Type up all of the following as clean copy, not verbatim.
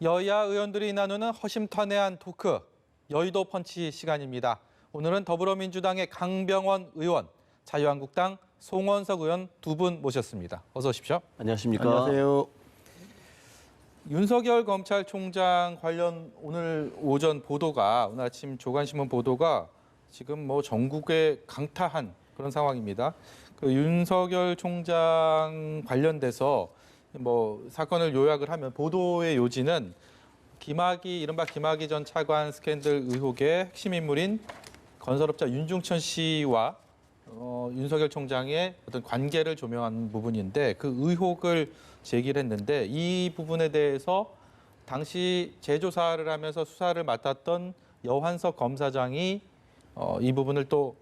여야 의원들이 나누는 허심탄회한 토크, 여의도 펀치 시간입니다. 오늘은 더불어민주당의 강병원 의원, 자유한국당 송원석 의원 두 분 모셨습니다. 어서 오십시오. 안녕하십니까. 안녕하세요. 윤석열 검찰총장 관련 오늘 오전 보도가, 오늘 아침 조간신문 보도가 지금 전국에 강타한 그런 상황입니다. 그 윤석열 총장 관련돼서 사건을 요약을 하면 보도의 요지는 이른바 김학의 전 차관 스캔들 의혹의 핵심 인물인 건설업자 윤중천 씨와 윤석열 총장의 어떤 관계를 조명한 부분인데 그 의혹을 제기를 했는데 이 부분에 대해서 당시 재조사를 하면서 수사를 맡았던 여환석 검사장이 이 부분을 또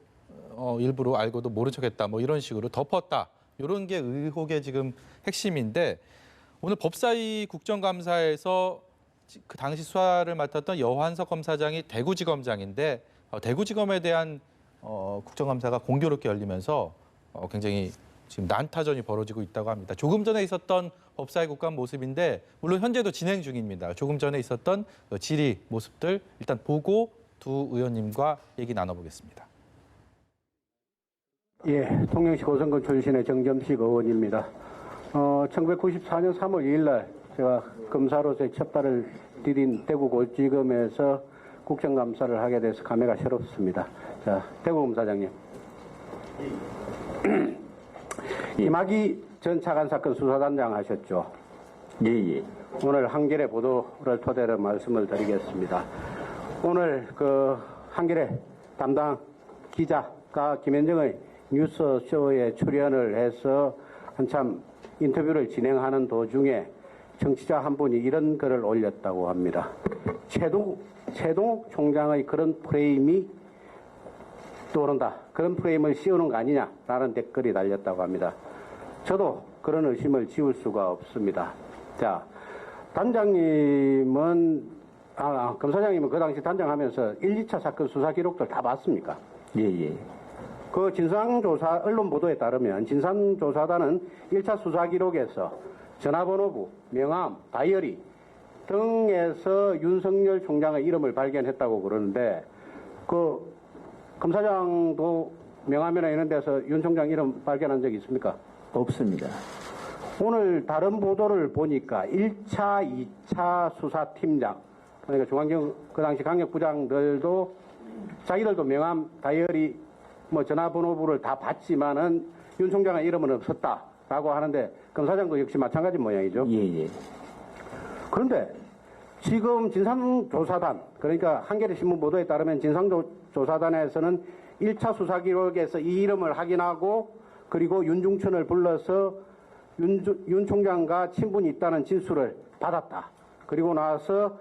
일부러 알고도 모른 척했다 이런 식으로 덮었다. 이런 게 의혹의 지금 핵심인데 오늘 법사위 국정감사에서 그 당시 수사를 맡았던 여환석 검사장이 대구지검장인데 대구지검에 대한 국정감사가 공교롭게 열리면서 굉장히 지금 난타전이 벌어지고 있다고 합니다. 조금 전에 있었던 법사위 국감 모습인데 물론 현재도 진행 중입니다. 조금 전에 있었던 질의 모습들 일단 보고 두 의원님과 얘기 나눠보겠습니다. 예, 통영시 고성군 출신의 정점식 의원입니다. 1994년 3월 2일 날 제가 검사로서의 첫 발을 디딘 대구고지검에서 국정감사를 하게 돼서 감회가 새롭습니다. 자, 대구검사장님. 김학의 전 차관 사건 수사단장 하셨죠? 예. 오늘 한겨레 보도를 토대로 말씀을 드리겠습니다. 오늘 그 한겨레 담당 기자가 김현정의 뉴스쇼에 출연을 해서 한참 인터뷰를 진행하는 도중에 정치자 한 분이 이런 글을 올렸다고 합니다. 최동욱 총장의 그런 프레임이 떠오른다. 그런 프레임을 씌우는 거 아니냐라는 댓글이 달렸다고 합니다. 저도 그런 의심을 지울 수가 없습니다. 자, 단장님은 검사장님은 그 당시 단장하면서 1, 2차 사건 수사 기록들 다 봤습니까? 예. 그 진상조사 언론 보도에 따르면 진상조사단은 1차 수사 기록에서 전화번호부, 명함, 다이어리 등에서 윤석열 총장의 이름을 발견했다고 그러는데 그 검사장도 명함이나 이런 데서 윤 총장 이름 발견한 적이 있습니까? 없습니다. 오늘 다른 보도를 보니까 1차, 2차 수사팀장 그러니까 중앙경 그 당시 강력부장들도 자기들도 명함, 다이어리 전화번호부를 다 봤지만은 윤 총장의 이름은 없었다라고 하는데 검사장도 역시 마찬가지 모양이죠. 예. 그런데 지금 진상조사단 그러니까 한겨레 신문 보도에 따르면 진상조사단에서는 1차 수사 기록에서 이 이름을 확인하고 그리고 윤중천을 불러서 윤 총장과 친분이 있다는 진술을 받았다. 그리고 나서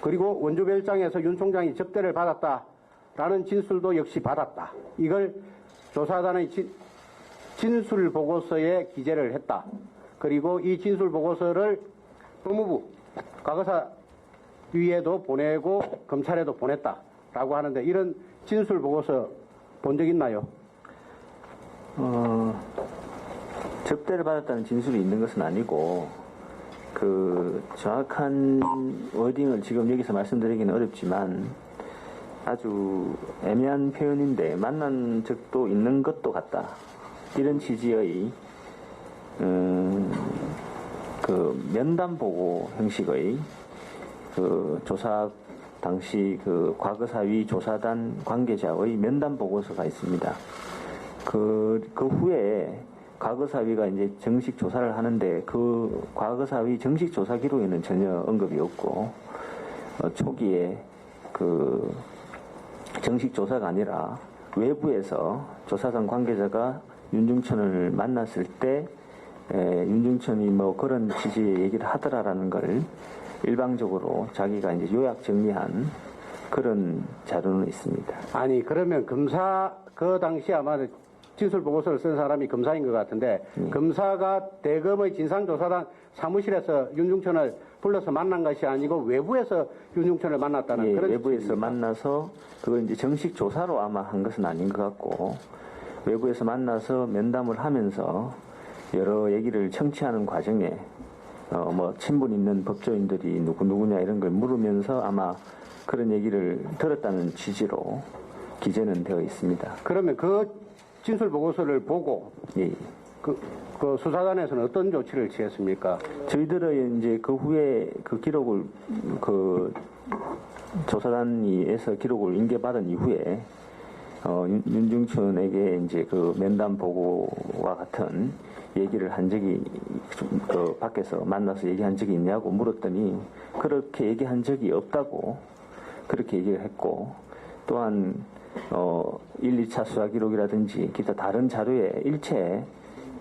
그리고 원주별장에서 윤 총장이 접대를 받았다라는 진술도 역시 받았다. 이걸 조사단의 진술 보고서에 기재를 했다. 그리고 이 진술 보고서를 법무부 과거사 위에도 보내고 검찰에도 보냈다라고 하는데 이런 진술 보고서 본 적 있나요? 접대를 받았다는 진술이 있는 것은 아니고 그 정확한 워딩을 지금 여기서 말씀드리기는 어렵지만 아주 애매한 표현인데 만난 적도 있는 것도 같다. 이런 취지의 그 면담 보고 형식의 그 조사 당시 그 과거사위 조사단 관계자의 면담 보고서가 있습니다. 그 후에 과거사위가 이제 정식 조사를 하는데 그 과거사위 정식 조사 기록에는 전혀 언급이 없고 초기에 그 정식 조사가 아니라 외부에서 조사단 관계자가 윤중천을 만났을 때 윤중천이 그런 취지의 얘기를 하더라라는 걸 일방적으로 자기가 이제 요약 정리한 그런 자료는 있습니다. 아니 그러면 검사 그 당시 아마 진술 보고서를 쓴 사람이 검사인 것 같은데 검사가 대검의 진상조사단 사무실에서 윤중천을 불러서 만난 것이 아니고 외부에서 윤중천을 만났다는 그런 외부에서 뜻입니까? 만나서 그걸 이제 정식 조사로 아마 한 것은 아닌 것 같고 외부에서 만나서 면담을 하면서 여러 얘기를 청취하는 과정에 뭐 친분 있는 법조인들이 누구냐 이런 걸 물으면서 아마 그런 얘기를 들었다는 취지로 기재는 되어 있습니다. 그러면 그 진술 보고서를 보고 예. 그 수사단에서는 어떤 조치를 취했습니까? 저희들은 이제 그 후에 그 기록을 그 조사단에서 기록을 인계받은 이후에 윤중천에게 이제 그 면담 보고와 같은 얘기를 한 적이 그 밖에서 만나서 얘기한 적이 있냐고 물었더니 그렇게 얘기한 적이 없다고 그렇게 얘기를 했고 또한 1, 2차 수사 기록이라든지 기타 다른 자료에 일체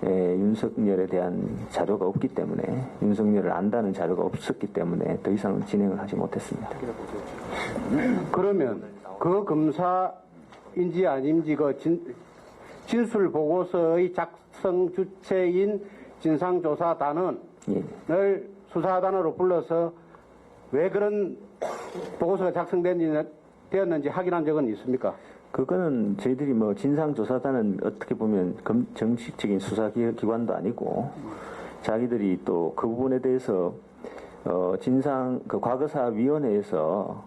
윤석열에 대한 자료가 없기 때문에 윤석열을 안다는 자료가 없었기 때문에 더 이상 진행을 하지 못했습니다. 그러면 그 검사인지 아닌지 그 진술 보고서의 작성 주체인 진상조사단을 수사단으로 불러서 왜 그런 보고서가 작성되었는지 확인한 적은 있습니까? 그거는 저희들이 뭐 진상조사단은 어떻게 보면 정식적인 수사기관도 아니고 자기들이 또 그 부분에 대해서 그 과거사위원회에서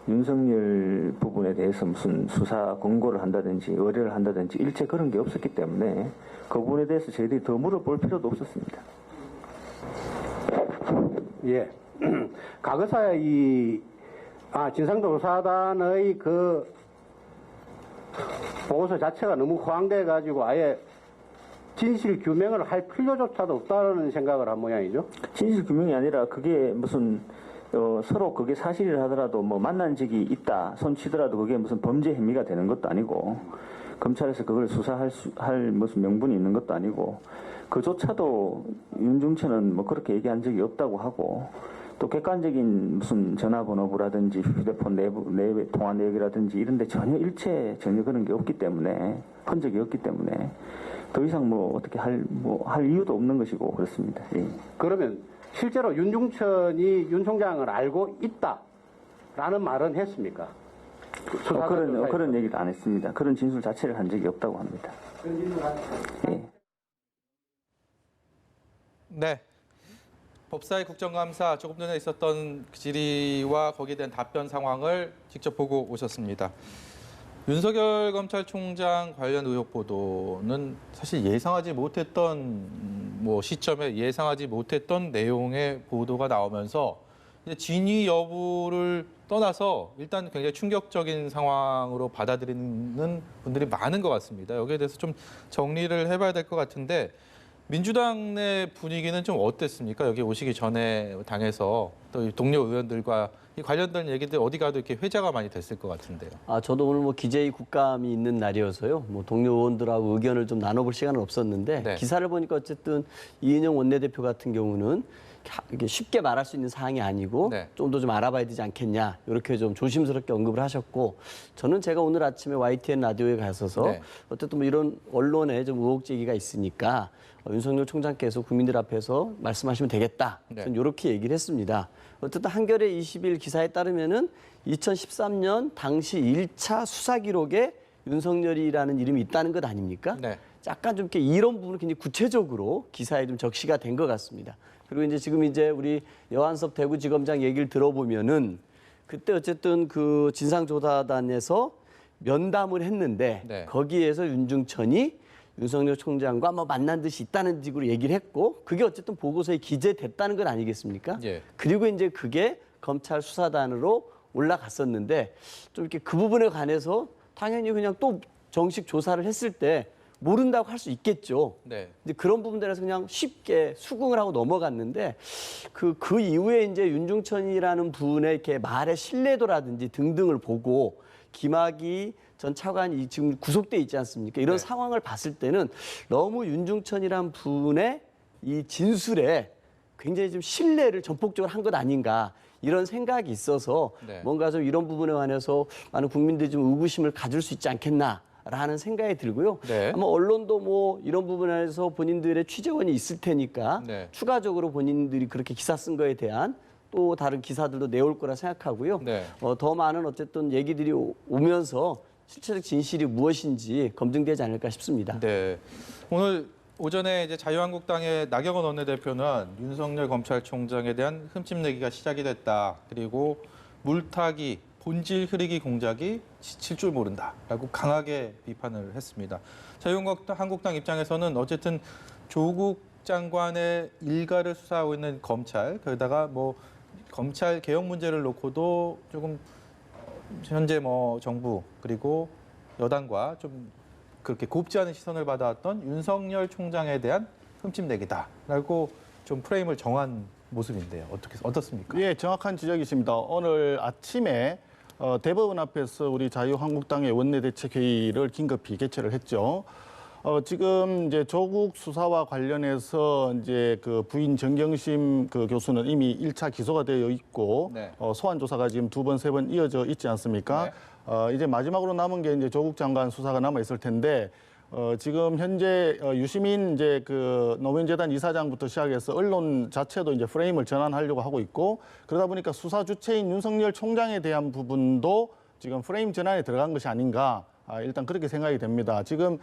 윤석열 부분에 대해서 무슨 수사 권고를 한다든지 의뢰를 한다든지 일체 그런 게 없었기 때문에 그 부분에 대해서 저희들이 더 물어볼 필요도 없었습니다. 예. 과거사의 진상조사단의 그 보고서 자체가 너무 허황돼 가지고 아예 진실 규명을 할 필요조차도 없다는 생각을 한 모양이죠. 진실 규명이 아니라 그게 무슨 서로 그게 사실이라 하더라도 뭐 만난 적이 있다 손치더라도 그게 무슨 범죄 혐의가 되는 것도 아니고 검찰에서 그걸 수사할 무슨 명분이 있는 것도 아니고 그조차도 윤중천은 뭐 그렇게 얘기한 적이 없다고 하고 또 객관적인 무슨 전화번호부라든지 휴대폰 내부 통화 내역이라든지 이런데 전혀 그런 게 없기 때문에 흔적이 없기 때문에 더 이상 뭐 어떻게 할 이유도 없는 것이고 그렇습니다. 예. 그러면 실제로 윤중천이 윤 총장을 알고 있다라는 말은 했습니까? 그런 얘기를 안 했습니다. 그런 진술 자체를 한 적이 없다고 합니다. 예. 네. 법사위 국정감사 조금 전에 있었던 질의와 거기에 대한 답변 상황을 직접 보고 오셨습니다. 윤석열 검찰총장 관련 의혹 보도는 사실 예상하지 못했던 시점에 예상하지 못했던 내용의 보도가 나오면서 이제 진위 여부를 떠나서 일단 굉장히 충격적인 상황으로 받아들이는 분들이 많은 것 같습니다. 여기에 대해서 좀 정리를 해봐야 될 것 같은데 민주당 내 분위기는 좀 어땠습니까? 여기 오시기 전에 당에서 또 동료 의원들과 이 관련된 얘기들 어디 가도 이렇게 회자가 많이 됐을 것 같은데요. 저도 오늘 기재위 국감이 있는 날이어서요. 동료 의원들하고 의견을 좀 나눠볼 시간은 없었는데 네. 기사를 보니까 어쨌든 이인영 원내대표 같은 경우는 이게 쉽게 말할 수 있는 사항이 아니고 네. 좀 더 좀 알아봐야 되지 않겠냐 이렇게 좀 조심스럽게 언급을 하셨고 저는 제가 오늘 아침에 YTN 라디오에 가서서 네. 어쨌든 이런 언론에 좀 의혹 제기가 있으니까 윤석열 총장께서 국민들 앞에서 말씀하시면 되겠다. 네. 저는 이렇게 얘기를 했습니다. 어쨌든 한겨레 20일 기사에 따르면은 2013년 당시 1차 수사 기록에 윤석열이라는 이름이 있다는 것 아닙니까? 네. 약간 좀 이렇게 이런 부분을 굉장히 구체적으로 기사에 좀 적시가 된 것 같습니다. 그리고 지금 우리 여한섭 대구지검장 얘기를 들어보면은 그때 어쨌든 그 진상조사단에서 면담을 했는데 네. 거기에서 윤중천이 윤석열 총장과 만난 듯이 있다는 식으로 얘기를 했고 그게 어쨌든 보고서에 기재됐다는 건 아니겠습니까? 예. 그리고 그게 검찰 수사단으로 올라갔었는데 좀 이렇게 그 부분에 관해서 당연히 그냥 또 정식 조사를 했을 때 모른다고 할 수 있겠죠. 네. 근데 그런 부분들에서 그냥 쉽게 수긍을 하고 넘어갔는데 그 이후에 윤중천이라는 분의 이렇게 말의 신뢰도라든지 등등을 보고 김학의 전 차관이 지금 구속돼 있지 않습니까? 이런 네. 상황을 봤을 때는 너무 윤중천이란 분의 이 진술에 굉장히 좀 신뢰를 전폭적으로 한 것 아닌가 이런 생각이 있어서 네. 뭔가 좀 이런 부분에 관해서 많은 국민들이 좀 의구심을 가질 수 있지 않겠나라는 생각이 들고요. 네. 아마 언론도 이런 부분에서 본인들의 취재원이 있을 테니까 네. 추가적으로 본인들이 그렇게 기사 쓴 거에 대한 또 다른 기사들도 내올 거라 생각하고요. 네. 더 많은 어쨌든 얘기들이 오면서 실체적 진실이 무엇인지 검증되지 않을까 싶습니다. 네. 오늘 오전에 이제 자유한국당의 나경원 원내대표는 윤석열 검찰총장에 대한 흠집내기가 시작이 됐다. 그리고 물타기, 본질 흐리기 공작이 지칠 줄 모른다라고 강하게 비판을 했습니다. 자유한국당 입장에서는 어쨌든 조국 장관의 일가를 수사하고 있는 검찰, 거기다가 뭐 검찰 개혁 문제를 놓고도 조금 현재 뭐 정부 그리고 여당과 좀 그렇게 곱지 않은 시선을 받아왔던 윤석열 총장에 대한 흠집내기다라고 좀 프레임을 정한 모습인데요. 어떻습니까? 예, 정확한 지적이십니다. 오늘 아침에 대법원 앞에서 우리 자유한국당의 원내대책회의를 긴급히 개최를 했죠. 지금 이제 조국 수사와 관련해서 이제 그 부인 정경심 그 교수는 이미 1차 기소가 되어 있고 네. 소환 조사가 지금 2번, 3번 이어져 있지 않습니까? 이제 마지막으로 남은 게 이제 조국 장관 수사가 남아 있을 텐데 지금 현재 유시민 이제 그 노무현재단 이사장부터 시작해서 언론 자체도 이제 프레임을 전환하려고 하고 있고 그러다 보니까 수사 주체인 윤석열 총장에 대한 부분도 지금 프레임 전환에 들어간 것이 아닌가 일단 그렇게 생각이 됩니다. 지금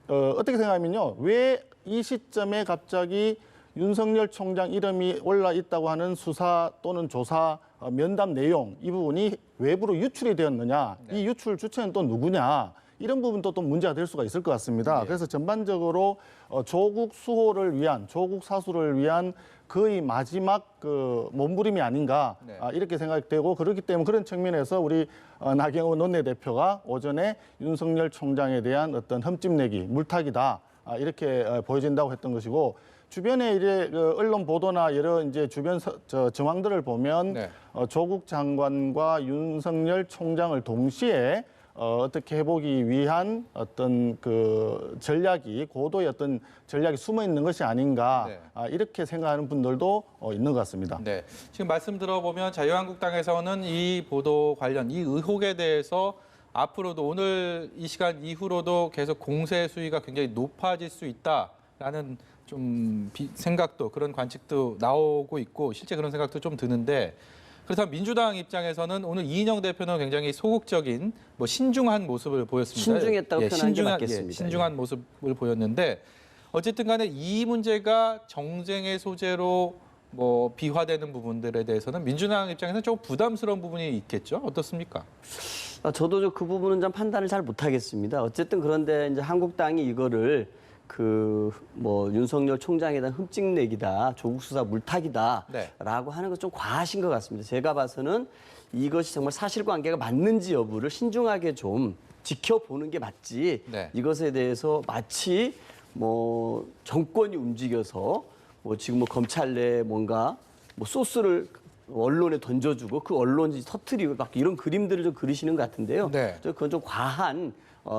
어떻게 생각하면요. 왜 이 시점에 갑자기 윤석열 총장 이름이 올라 있다고 하는 수사 또는 조사 면담 내용 이 부분이 외부로 유출이 되었느냐. 이 유출 주체는 또 누구냐. 이런 부분도 또 문제가 될 수가 있을 것 같습니다. 그래서 전반적으로 조국 수호를 위한, 조국 사수를 위한 거의 마지막 그 몸부림이 아닌가 이렇게 생각되고 그렇기 때문에 그런 측면에서 우리 나경원 원내대표가 오전에 윤석열 총장에 대한 어떤 흠집내기, 물타기다 이렇게 보여진다고 했던 것이고 주변에 이제 언론 보도나 여러 이제 주변 정황들을 보면 조국 장관과 윤석열 총장을 동시에 어떻게 해보기 위한 어떤 그 전략이 고도의 어떤 전략이 숨어 있는 것이 아닌가 이렇게 생각하는 분들도 있는 것 같습니다. 네, 지금 말씀 들어보면 자유한국당에서는 이 보도 관련 이 의혹에 대해서 앞으로도 오늘 이 시간 이후로도 계속 공세 수위가 굉장히 높아질 수 있다라는 좀 생각도 그런 관측도 나오고 있고 실제 그런 생각도 좀 드는데. 그렇다면 민주당 입장에서는 오늘 이인영 대표는 굉장히 소극적인 뭐 신중한 모습을 보였습니다. 신중했다고 표현한 게 맞겠습니다. 신중한 모습을 보였는데 어쨌든 간에 이 문제가 정쟁의 소재로 뭐 비화되는 부분들에 대해서는 민주당 입장에서는 조금 부담스러운 부분이 있겠죠. 어떻습니까? 저도 그 부분은 좀 판단을 잘 못하겠습니다. 어쨌든 그런데 이제 한국당이 이거를 뭐 윤석열 총장에 대한 흠집내기다, 조국 수사 물타기다라고 하는 건 좀 과하신 것 같습니다. 제가 봐서는 이것이 정말 사실관계가 맞는지 여부를 신중하게 좀 지켜보는 게 맞지. 이것에 대해서 마치 뭐 정권이 움직여서 뭐 지금 뭐 검찰 내에 뭔가 뭐 소스를 언론에 던져주고 그 언론이 터트리고 막 이런 그림들을 좀 그리시는 것 같은데요. 그건 좀 과한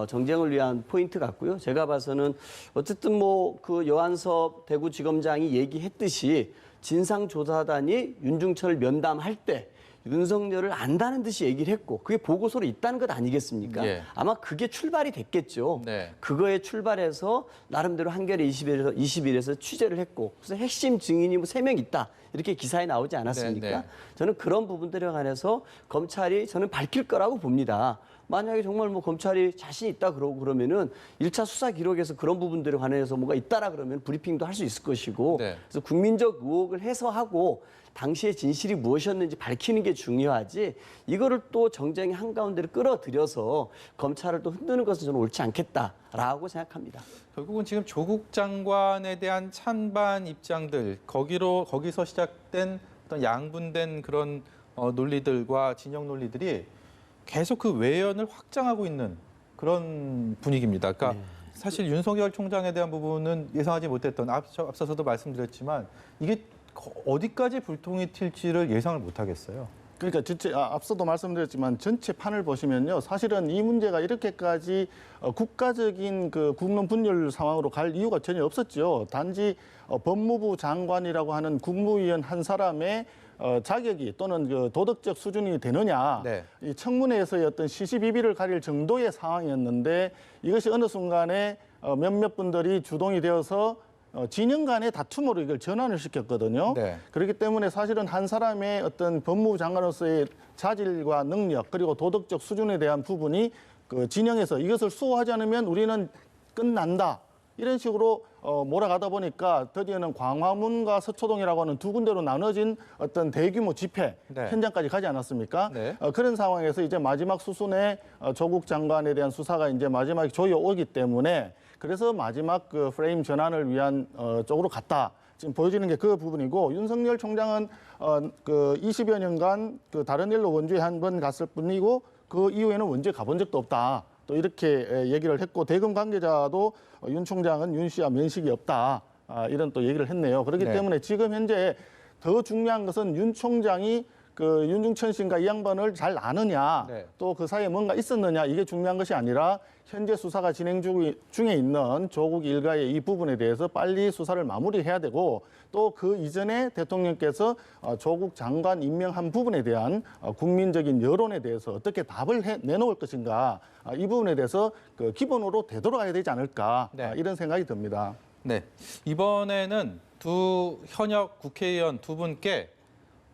정쟁을 위한 포인트 같고요. 제가 봐서는 어쨌든 뭐 그 여한섭 대구지검장이 얘기했듯이 진상조사단이 윤중철을 면담할 때 윤석열을 안다는 듯이 얘기를 했고 그게 보고서로 있다는 것 아니겠습니까? 아마 그게 출발이 됐겠죠. 그거에 출발해서 나름대로 한겨레 21에서 취재를 했고 그래서 핵심 증인이 뭐 3명 있다. 이렇게 기사에 나오지 않았습니까? 저는 그런 부분들에 관해서 검찰이 저는 밝힐 거라고 봅니다. 만약에 정말 뭐 검찰이 자신 있다 그러면은 1차 수사 기록에서 그런 부분들에 관해서 뭐가 있다라 그러면 브리핑도 할 수 있을 것이고 그래서 국민적 의혹을 해소하고 당시의 진실이 무엇이었는지 밝히는 게 중요하지 이거를 또 정쟁의 한가운데로 끌어들여서 검찰을 또 흔드는 것은 저는 옳지 않겠다라고 생각합니다. 결국은 지금 조국 장관에 대한 찬반 입장들 거기서 시작된 어떤 양분된 그런 논리들과 진영 논리들이 계속 그 외연을 확장하고 있는 그런 분위기입니다. 그러니까 사실 윤석열 총장에 대한 부분은 예상하지 못했던 앞서서도 말씀드렸지만 이게 어디까지 불통이 튈지를 예상을 못하겠어요. 그러니까 앞서도 말씀드렸지만 전체 판을 보시면요. 사실은 이 문제가 이렇게까지 국가적인 그 국론 분열 상황으로 갈 이유가 전혀 없었죠. 단지 법무부 장관이라고 하는 국무위원 한 사람의 자격이 또는 그 도덕적 수준이 되느냐 이 청문회에서의 어떤 시시비비를 가릴 정도의 상황이었는데 이것이 어느 순간에 몇몇 분들이 주동이 되어서 진영 간의 다툼으로 이걸 전환을 시켰거든요. 그렇기 때문에 사실은 한 사람의 어떤 법무부 장관으로서의 자질과 능력 그리고 도덕적 수준에 대한 부분이 그 진영에서 이것을 수호하지 않으면 우리는 끝난다. 이런 식으로 몰아가다 보니까 드디어는 광화문과 서초동이라고 하는 두 군데로 나눠진 어떤 대규모 집회 네. 현장까지 가지 않았습니까? 네. 그런 상황에서 이제 마지막 수순에 조국 장관에 대한 수사가 이제 마지막에 조여오기 때문에 그래서 마지막 그 프레임 전환을 위한 쪽으로 갔다. 지금 보여지는 게 그 부분이고 윤석열 총장은 그 20여 년간 그 다른 일로 원주에 한 번 갔을 뿐이고 그 이후에는 원주에 가본 적도 없다. 또 이렇게 얘기를 했고 대검 관계자도 윤 총장은 윤 씨와 면식이 없다. 이런 또 얘기를 했네요. 그렇기 네. 때문에 지금 현재 더 중요한 것은 윤 총장이 그 윤중천 씨가 이 양반을 잘 아느냐, 네. 또 그 사이에 뭔가 있었느냐 이게 중요한 것이 아니라 현재 수사가 진행 중에 있는 조국 일가의 이 부분에 대해서 빨리 수사를 마무리해야 되고 또 그 이전에 대통령께서 조국 장관 임명한 부분에 대한 국민적인 여론에 대해서 어떻게 답을 내놓을 것인가 이 부분에 대해서 그 기본으로 되돌아가야 되지 않을까 네. 이런 생각이 듭니다. 네. 이번에는 두 현역 국회의원 두 분께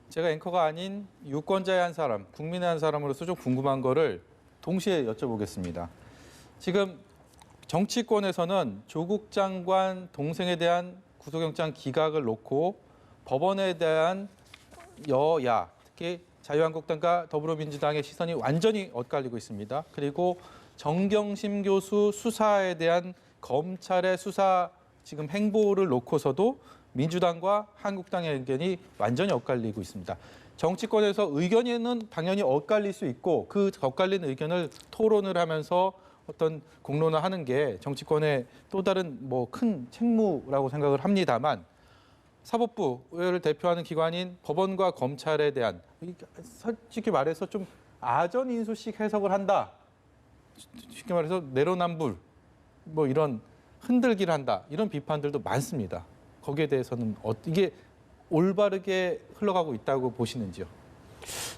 제가 앵커가 아닌 유권자의 한 사람, 국민의 한 사람으로서 좀 궁금한 거를 동시에 여쭤보겠습니다. 지금 정치권에서는 조국 장관 동생에 대한 구속영장 기각을 놓고 법원에 대한 여야, 특히 자유한국당과 더불어민주당의 시선이 완전히 엇갈리고 있습니다. 그리고 정경심 교수 수사에 대한 검찰의 수사 지금 행보를 놓고서도 민주당과 한국당의 의견이 완전히 엇갈리고 있습니다. 정치권에서 의견에는 당연히 엇갈릴 수 있고 그 엇갈린 의견을 토론을 하면서 어떤 공론화하는 게 정치권의 또 다른 뭐 큰 책무라고 생각을 합니다만 사법부를 대표하는 기관인 법원과 검찰에 대한 솔직히 말해서 좀 아전 인수식 해석을 한다. 쉽게 말해서 내로남불 뭐 이런 흔들기를 한다. 이런 비판들도 많습니다. 거기에 대해서는 이게 올바르게 흘러가고 있다고 보시는지요?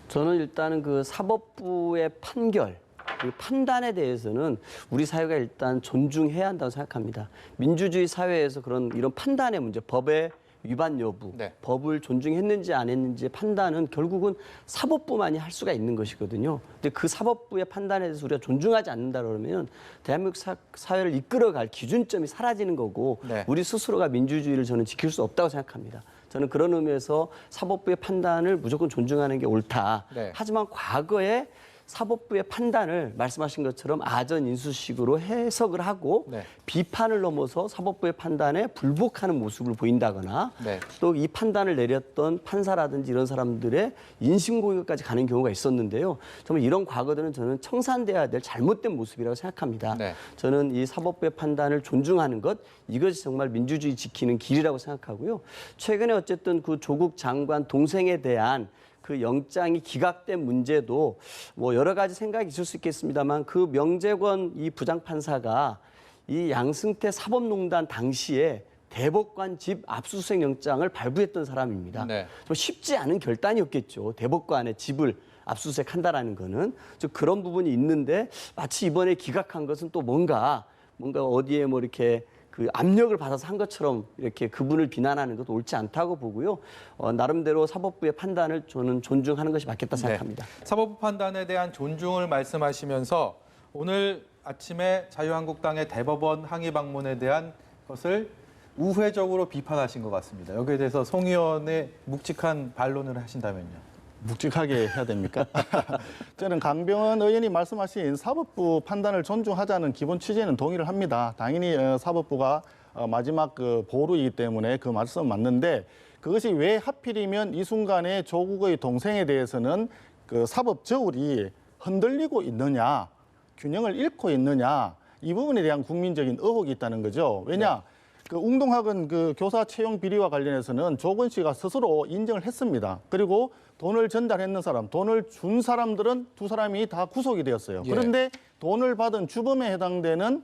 저는 일단은 그 사법부의 판결, 그 판단에 대해서는 우리 사회가 일단 존중해야 한다고 생각합니다. 민주주의 사회에서 이런 판단의 문제, 법의 위반 여부, 네. 법을 존중했는지 안 했는지의 판단은 결국은 사법부만이 할 수가 있는 것이거든요. 근데 그 사법부의 판단에 대해서 우리가 존중하지 않는다 그러면 대한민국 사회를 이끌어갈 기준점이 사라지는 거고 네. 우리 스스로가 민주주의를 저는 지킬 수 없다고 생각합니다. 저는 그런 의미에서 사법부의 판단을 무조건 존중하는 게 옳다. 네. 하지만 과거에 사법부의 판단을 말씀하신 것처럼 아전 인수식으로 해석을 하고 네. 비판을 넘어서 사법부의 판단에 불복하는 모습을 보인다거나 네. 또 이 판단을 내렸던 판사라든지 이런 사람들의 인신공격까지 가는 경우가 있었는데요. 정말 이런 과거들은 저는 청산돼야 될 잘못된 모습이라고 생각합니다. 네. 저는 이 사법부의 판단을 존중하는 것 이것이 정말 민주주의 지키는 길이라고 생각하고요. 최근에 어쨌든 그 조국 장관 동생에 대한 그 영장이 기각된 문제도 뭐 여러 가지 생각이 있을 수 있겠습니다만 그 명재권 이 부장판사가 이 양승태 사법농단 당시에 대법관 집 압수수색 영장을 발부했던 사람입니다. 네. 좀 쉽지 않은 결단이었겠죠. 대법관의 집을 압수수색한다라는 거는 그런 부분이 있는데 마치 이번에 기각한 것은 또 뭔가 어디에 뭐 이렇게 그 압력을 받아서 한 것처럼 이렇게 그분을 비난하는 것도 옳지 않다고 보고요. 나름대로 사법부의 판단을 저는 존중하는 것이 맞겠다 생각합니다. 네. 사법부 판단에 대한 존중을 말씀하시면서 오늘 아침에 자유한국당의 대법원 항의 방문에 대한 것을 우회적으로 비판하신 것 같습니다. 여기에 대해서 송 의원의 묵직한 반론을 하신다면요. 묵직하게 해야 됩니까? 저는 강병원 의원이 말씀하신 사법부 판단을 존중하자는 기본 취지에는 동의를 합니다. 당연히 사법부가 마지막 그 보루이기 때문에 그 말씀은 맞는데 그것이 왜 하필이면 이 순간에 조국의 동생에 대해서는 그 사법 저울이 흔들리고 있느냐, 균형을 잃고 있느냐 이 부분에 대한 국민적인 의혹이 있다는 거죠. 왜냐? 그 웅동학은 그 교사 채용 비리와 관련해서는 조건 씨가 스스로 인정을 했습니다. 그리고 돈을 전달했는 사람, 돈을 준 사람들은 두 사람이 다 구속이 되었어요. 예. 그런데 돈을 받은 주범에 해당되는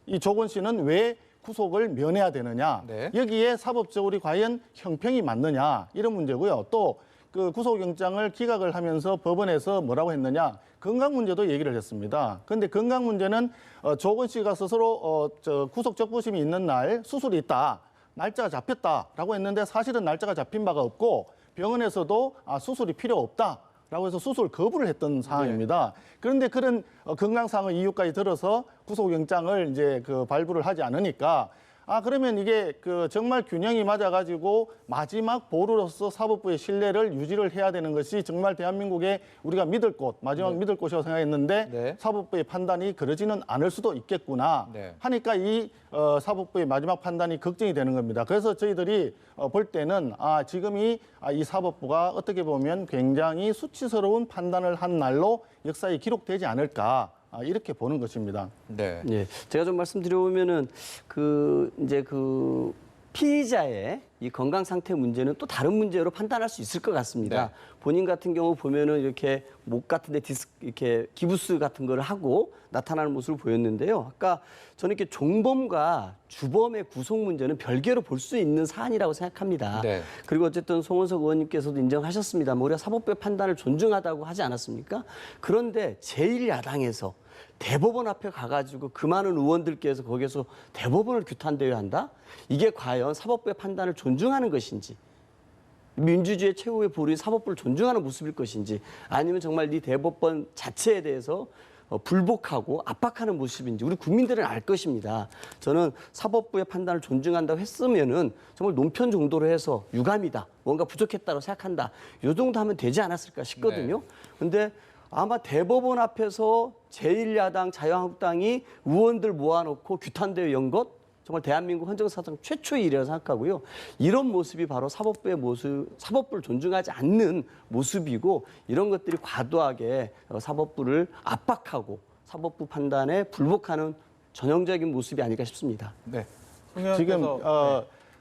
이 조건 씨는 왜 구속을 면해야 되느냐? 네. 여기에 사법적으로 과연 형평이 맞느냐? 이런 문제고요. 또 그 구속영장을 기각을 하면서 법원에서 뭐라고 했느냐? 건강 문제도 얘기를 했습니다. 그런데 건강 문제는 조건 씨가 스스로 구속 적부심이 있는 날 수술이 있다. 날짜가 잡혔다라고 했는데 사실은 날짜가 잡힌 바가 없고 병원에서도 수술이 필요 없다라고 해서 수술 거부를 했던 상황입니다. 그런데 그런 건강상의 이유까지 들어서 구속영장을 이제 그 발부를 하지 않으니까 그러면 이게 그 정말 균형이 맞아가지고 마지막 보루로서 사법부의 신뢰를 유지를 해야 되는 것이 정말 대한민국의 우리가 믿을 곳, 마지막 믿을 곳이라고 생각했는데 네. 사법부의 판단이 그러지는 않을 수도 있겠구나 네. 하니까 이 사법부의 마지막 판단이 걱정이 되는 겁니다. 그래서 저희들이 볼 때는 지금이 이 사법부가 어떻게 보면 굉장히 수치스러운 판단을 한 날로 역사에 기록되지 않을까 이렇게 보는 것입니다. 네. 예, 제가 좀 말씀드려보면은 이제 피의자의 이 건강 상태 문제는 또 다른 문제로 판단할 수 있을 것 같습니다. 네. 본인 같은 경우 보면은 이렇게 목 같은데 이렇게 기부스 같은 걸 하고 나타나는 모습을 보였는데요. 아까 저는 이렇게 종범과 주범의 구속 문제는 별개로 볼 수 있는 사안이라고 생각합니다. 네. 그리고 어쨌든 송원석 의원님께서도 인정하셨습니다만 우리가 사법부의 판단을 존중하다고 하지 않았습니까? 그런데 제1야당에서 대법원 앞에 가가지고 그 많은 의원들께서 거기에서 대법원을 규탄되어야 한다? 이게 과연 사법부의 판단을 존중하는 것인지, 민주주의 최고의 보루인 사법부를 존중하는 모습일 것인지, 아니면 정말 이 대법원 자체에 대해서 불복하고 압박하는 모습인지 우리 국민들은 알 것입니다. 저는 사법부의 판단을 존중한다고 했으면은 정말 논편 정도로 해서 유감이다, 뭔가 부족했다고 생각한다, 이 정도 하면 되지 않았을까 싶거든요. 그런데 아마 대법원 앞에서 제1야당 자유한국당이 의원들 모아놓고 규탄대회 연 것 정말 대한민국 헌정사상 최초의 일이라고 생각하고요. 이런 모습이 바로 사법부의 모습, 사법부를 존중하지 않는 모습이고, 이런 것들이 과도하게 사법부를 압박하고 사법부 판단에 불복하는 전형적인 모습이 아닐까 싶습니다. 네. 지금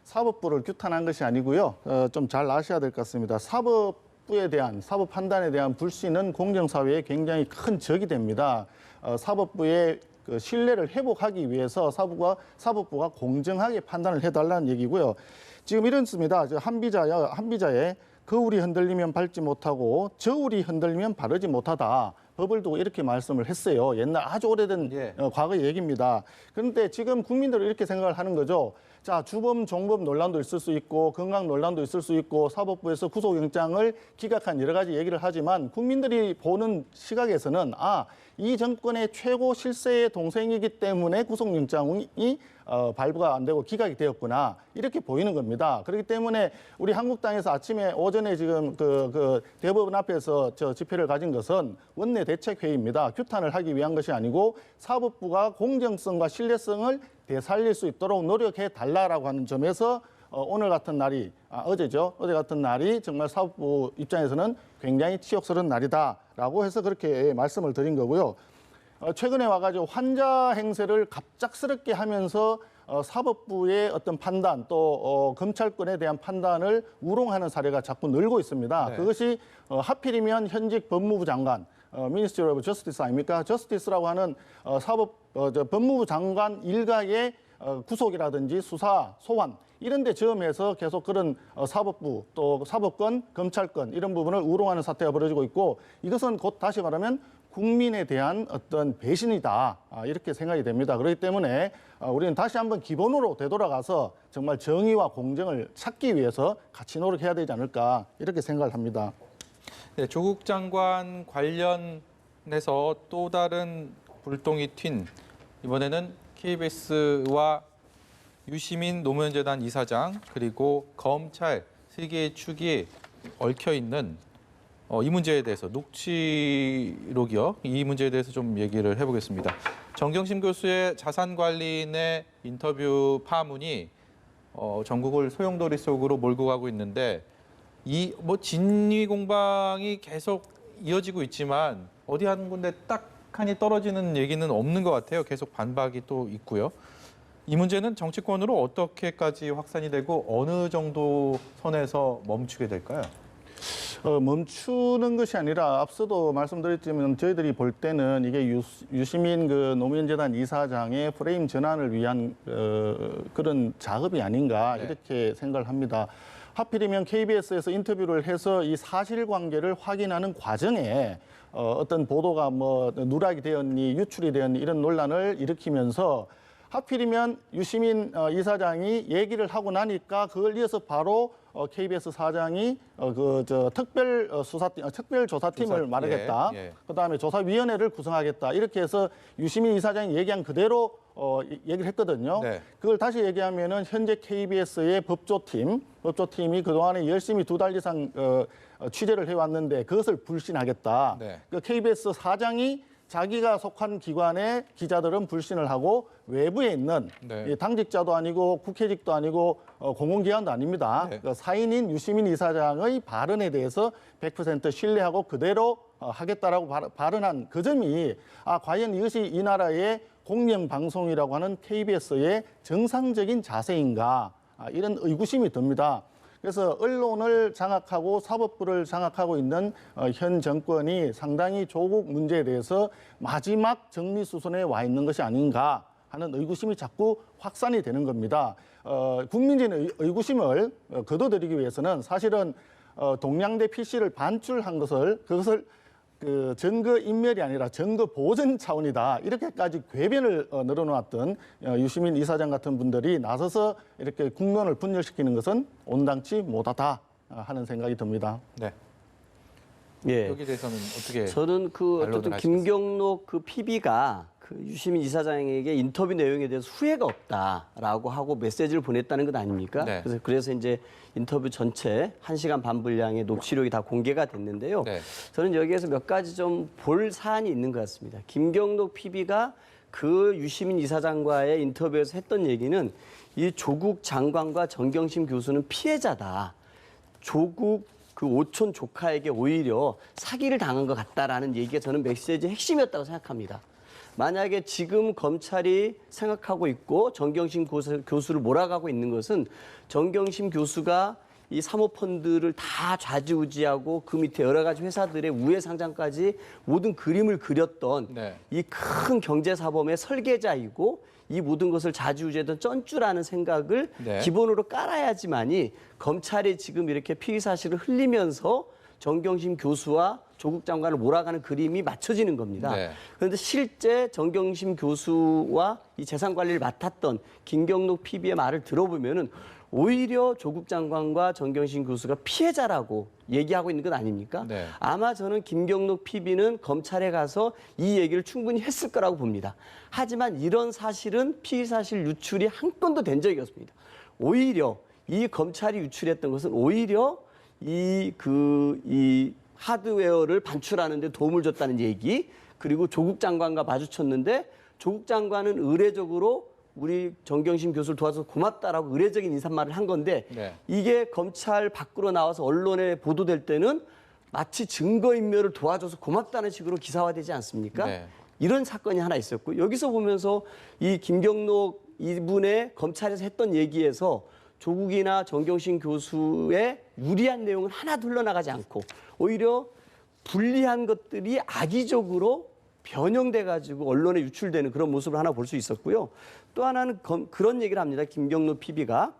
사법부를 규탄한 것이 아니고요. 좀 잘 아셔야 될 것 같습니다. 사법부에 대한 사법 판단에 대한 불신은 공정사회에 굉장히 큰 적이 됩니다. 사법부의 그 신뢰를 회복하기 위해서 사법부가 공정하게 판단을 해달라는 얘기고요. 지금 이렇습니다. 한비자에 거울이 흔들리면 밟지 못하고 저울이 흔들리면 바르지 못하다. 법을 두고 이렇게 말씀을 했어요. 옛날 아주 오래된 과거의 얘기입니다. 그런데 지금 국민들은 이렇게 생각을 하는 거죠. 자, 주범, 종범 논란도 있을 수 있고 건강 논란도 있을 수 있고 사법부에서 구속영장을 기각한 여러 가지 얘기를 하지만 국민들이 보는 시각에서는 이 정권의 최고 실세의 동생이기 때문에 구속영장이 발부가 안 되고 기각이 되었구나 이렇게 보이는 겁니다. 그렇기 때문에 우리 한국당에서 오전에 지금 그 대법원 앞에서 집회를 가진 것은 원내 대책회의입니다. 규탄을 하기 위한 것이 아니고 사법부가 공정성과 신뢰성을 되살릴 수 있도록 노력해 달라라고 하는 점에서 오늘 같은 날이 어제죠. 어제 같은 날이 정말 사법부 입장에서는 굉장히 치욕스러운 날이다라고 해서 그렇게 말씀을 드린 거고요. 최근에 와가지고 환자 행세를 갑작스럽게 하면서 사법부의 어떤 판단 또 검찰권에 대한 판단을 우롱하는 사례가 자꾸 늘고 있습니다. 네. 그것이 하필이면 현직 법무부 장관 Ministry of Justice 아닙니까? 저스티스라고 하는 법무부 장관 일가의 구속이라든지 수사, 소환 이런 데 저음해서 계속 그런 사법부 또 사법권, 검찰권 이런 부분을 우롱하는 사태가 벌어지고 있고 이것은 곧 다시 말하면 국민에 대한 어떤 배신이다 이렇게 생각이 됩니다. 그렇기 때문에 우리는 다시 한번 기본으로 되돌아가서 정말 정의와 공정을 찾기 위해서 같이 노력해야 되지 않을까 이렇게 생각을 합니다. 네, 조국 장관 관련해서 또 다른 불똥이 튄 이번에는 KBS와 유시민 노무현재단 이사장 그리고 검찰 세 개의 축이 얽혀 있는 이 문제에 대해서 녹취록이요. 이 문제에 대해서 좀 얘기를 해보겠습니다. 정경심 교수의 자산관리인의 인터뷰 파문이 전국을 소용돌이 속으로 몰고 가고 있는데 이 진위 공방이 계속 이어지고 있지만 어디 한 군데 딱하니 떨어지는 얘기는 없는 것 같아요. 계속 반박이 또 있고요. 이 문제는 정치권으로 어떻게까지 확산이 되고 어느 정도 선에서 멈추게 될까요? 멈추는 것이 아니라 앞서도 말씀드렸지만 저희들이 볼 때는 이게 유시민 그 노무현재단 이사장의 프레임 전환을 위한 그런 작업이 아닌가 이렇게 생각을 합니다. 하필이면 KBS에서 인터뷰를 해서 이 사실관계를 확인하는 과정에 어떤 보도가 누락이 되었니 유출이 되었니 이런 논란을 일으키면서 하필이면 유시민 이사장이 얘기를 하고 나니까 그걸 이어서 바로 KBS 사장이 특별조사팀을 마련하겠다. 예. 그다음에 조사위원회를 구성하겠다. 이렇게 해서 유시민 이사장이 얘기한 그대로 얘기를 했거든요. 네. 그걸 다시 얘기하면은 현재 KBS의 법조팀이 그동안에 열심히 2달 이상 취재를 해왔는데 그것을 불신하겠다. 네. 그 KBS 사장이 자기가 속한 기관의 기자들은 불신을 하고 외부에 있는 네. 당직자도 아니고 국회직도 아니고 공공기관도 아닙니다. 네. 그 사인인 유시민 이사장의 발언에 대해서 100% 신뢰하고 그대로 하겠다라고 발언한 그 점이 과연 이것이 이 나라의 공영방송이라고 하는 KBS의 정상적인 자세인가 이런 의구심이 듭니다. 그래서 언론을 장악하고 사법부를 장악하고 있는 현 정권이 상당히 조국 문제에 대해서 마지막 정리수순에 와 있는 것이 아닌가 하는 의구심이 자꾸 확산이 되는 겁니다. 국민적인 의구심을 거둬들이기 위해서는 사실은 동양대 PC를 반출한 그것을 그 증거 인멸이 아니라 증거 보전 차원이다. 이렇게까지 궤변을 늘어놓았던 유시민 이사장 같은 분들이 나서서 이렇게 국론을 분열시키는 것은 온당치 못하다 하는 생각이 듭니다. 네. 예. 여기에 대해서는 어떻게 저는 그 반론을 어쨌든 하시겠어요? 김경록 그 PB가 그 유시민 이사장에게 인터뷰 내용에 대해서 후회가 없다라고 하고 메시지를 보냈다는 것 아닙니까? 네. 그래서 이제 인터뷰 전체 1시간 반 분량의 녹취록이 다 공개가 됐는데요. 네. 저는 여기에서 몇 가지 좀 볼 사안이 있는 것 같습니다. 김경록 PB가 그 유시민 이사장과의 인터뷰에서 했던 얘기는 이 조국 장관과 정경심 교수는 피해자다. 조국 그 오촌 조카에게 오히려 사기를 당한 것 같다라는 얘기가 저는 메시지의 핵심이었다고 생각합니다. 만약에 지금 검찰이 생각하고 있고 정경심 교수를 몰아가고 있는 것은 정경심 교수가 이 사모펀드를 다 좌지우지하고 그 밑에 여러 가지 회사들의 우회 상장까지 모든 그림을 그렸던 네. 이 큰 경제사범의 설계자이고 이 모든 것을 좌지우지했던 쩐주라는 생각을 네. 기본으로 깔아야지만이 검찰이 지금 이렇게 피의 사실을 흘리면서 정경심 교수와 조국 장관을 몰아가는 그림이 맞춰지는 겁니다. 네. 그런데 실제 정경심 교수와 이 재산 관리를 맡았던 김경록 PB의 말을 들어보면은 오히려 조국 장관과 정경심 교수가 피해자라고 얘기하고 있는 것 아닙니까? 네. 아마 저는 김경록 PB는 검찰에 가서 이 얘기를 충분히 했을 거라고 봅니다. 하지만 이런 사실은 피의 사실 유출이 한 건도 된 적이 없습니다. 오히려 이 검찰이 유출했던 것은 오히려 이 하드웨어를 반출하는 데 도움을 줬다는 얘기, 그리고 조국 장관과 마주쳤는데 조국 장관은 의례적으로 우리 정경심 교수를 도와줘서 고맙다라고 의례적인 인사말을 한 건데 네. 이게 검찰 밖으로 나와서 언론에 보도될 때는 마치 증거인멸을 도와줘서 고맙다는 식으로 기사화되지 않습니까? 네. 이런 사건이 하나 있었고 여기서 보면서 이 김경록 이분의 검찰에서 했던 얘기에서 조국이나 정경심 교수의 유리한 내용은 하나도 흘러나가지 않고 오히려 불리한 것들이 악의적으로 변형돼가지고 언론에 유출되는 그런 모습을 하나 볼 수 있었고요. 또 하나는 그런 얘기를 합니다. 김경록 PB가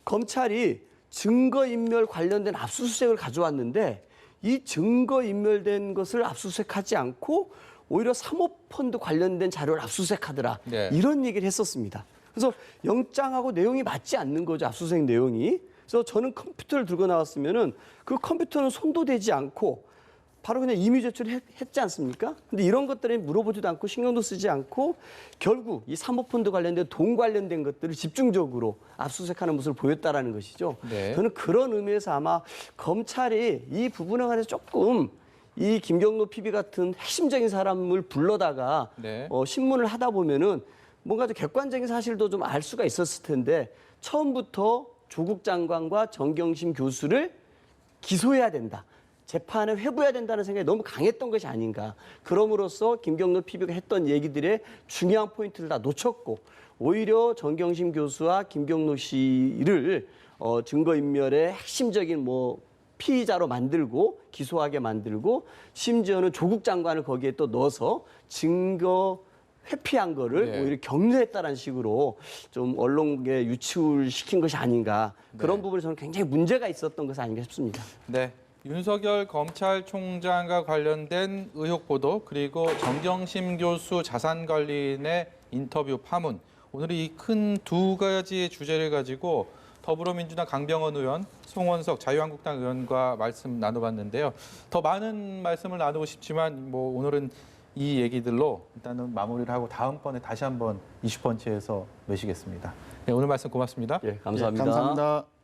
검찰이 증거인멸 관련된 압수수색을 가져왔는데 이 증거인멸된 것을 압수수색하지 않고 오히려 사모펀드 관련된 자료를 압수수색하더라. 네. 이런 얘기를 했었습니다. 그래서 영장하고 내용이 맞지 않는 거죠. 압수수색 내용이. 그래서 저는 컴퓨터를 들고 나왔으면은 그 컴퓨터는 손도 대지 않고 바로 그냥 임의 제출했지 않습니까? 근데 이런 것들에 물어보지도 않고 신경도 쓰지 않고 결국 이 사모펀드 관련된 돈 관련된 것들을 집중적으로 압수수색하는 모습을 보였다라는 것이죠. 네. 저는 그런 의미에서 아마 검찰이 이 부분에 관해서 조금 이 김경록 PB 같은 핵심적인 사람을 불러다가 네. 신문을 하다 보면은 뭔가 좀 객관적인 사실도 좀 알 수가 있었을 텐데 처음부터 조국 장관과 정경심 교수를 기소해야 된다. 재판에 회부해야 된다는 생각이 너무 강했던 것이 아닌가. 그럼으로써 김경록 PB가 했던 얘기들의 중요한 포인트를 다 놓쳤고 오히려 정경심 교수와 김경록 씨를 증거인멸의 핵심적인 피의자로 만들고 기소하게 만들고 심지어는 조국 장관을 거기에 또 넣어서 증거 회피한 거를 네. 오히려 격려했다는 식으로 좀 언론에 유출시킨 것이 아닌가. 그런 부분에 저는 굉장히 문제가 있었던 것이 아닌가 싶습니다. 네. 윤석열 검찰총장과 관련된 의혹 보도 그리고 정경심 교수 자산관리인의 인터뷰 파문 오늘 이 큰 두 가지의 주제를 가지고 더 더불어민주당 강병원 의원, 송원석 자유한국당 의원과 말씀 나눠봤는데요. 더 많은 말씀을 나누고 싶지만 뭐 오늘은 이 얘기들로 일단은 마무리를 하고 다음번에 다시 한번 이슈펀치에서 모시겠습니다. 네, 오늘 말씀 고맙습니다. 예, 감사합니다. 감사합니다.